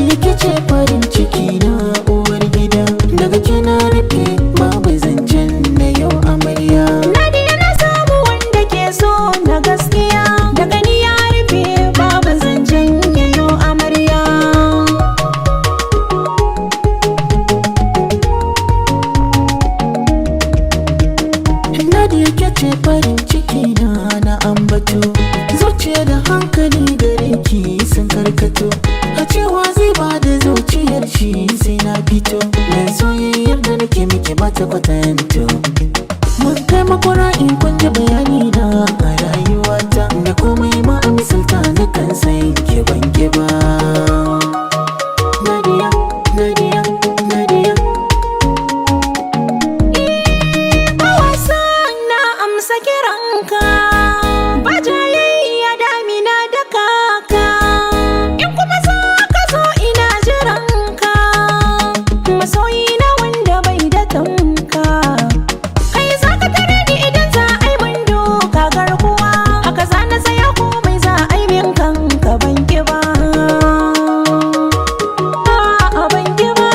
Nadia ke ce farin ciki na uwar gida, daga kina rufe babu zancen na yau amarya. Nadia na samu wanda ke so na gaskiya, daga ni ya rufe babu zancen ya yau amarya. Nadia ke ce farin ciki na ambato, zuciya da hankali gare ki sun karkato, a cewa zai ba da zuciyar shi sai na fito, mai soyayyar da nake miki bata kwatanto. Mun kai makwara in kun ji bayani na a rayuwata, da komai ma a misalta na kan sai ke ban ba. Nadia, Nadia, Nadia. Amsa kiranka, ba jayayya damina da kaka, in kuma za ka so ina jiranka, masoyi na wanda bai da tamka. Kai za ka tare ni idan za a yi min doka garkuwa, haka za na tsaya komai za a yi min kanka ban ki ba. Ban ki ba.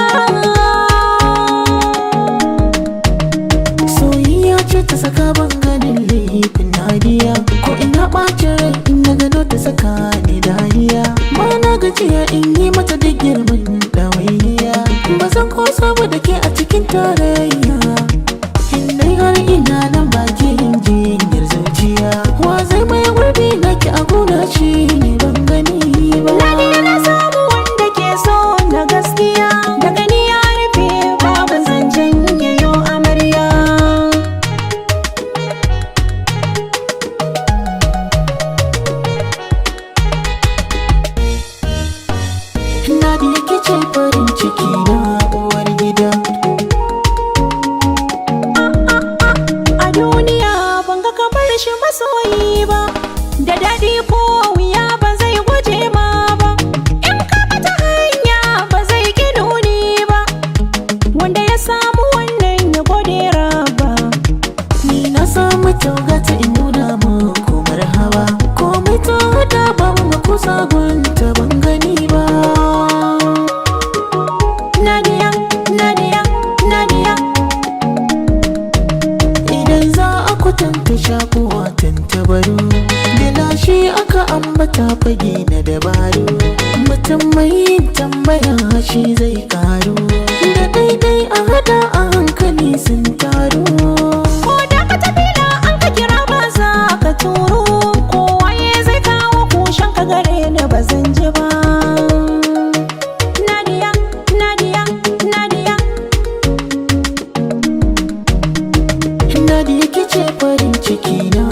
Soyayya ce ta saka ban ganin laifin Nadia, ko ina ɓacin rai in na gano ta saka ni dariya. Ba na gajiya in yi mata da girman ɗawainiya, ba zan ko saboda ke a cikin tarayya. In dai har ina nan bakin jinyar zuciya, wa zai mai gurbi naki a gona shi ne ban gani ba. Nadia na samu wanda ke so na gaskiya, daga ni ya rufe babu zancen ya yau amarya. Nadia ke ce farin ciki na uwar gida. A duniya ban ga kamar shi masoyi ba, da daɗi ko wuya ba zai guje ma ba, in ka mata hanya ba zai ki nuni ba, wanda ya samu wannan ya gode raba. Ni na samu taugata in nuna muku marhaba, komai ta hada ba mu kusa gunta ban gani ba. Nadia, Nadia, Nadia. Idan za a kwatanta shakuwa tantabaru, da lashi aka ambata fage na dabaru, mutum mai tambaya shi zai karu, da daidai a hada a hankali sun taru. Ko da ka tafila an ka kira ba za ka turo, kowaye zai kawo kushen ka gare ni ba zan ji ba. Nadia, Nadia, Nadia. Nadia ke ce farin ciki na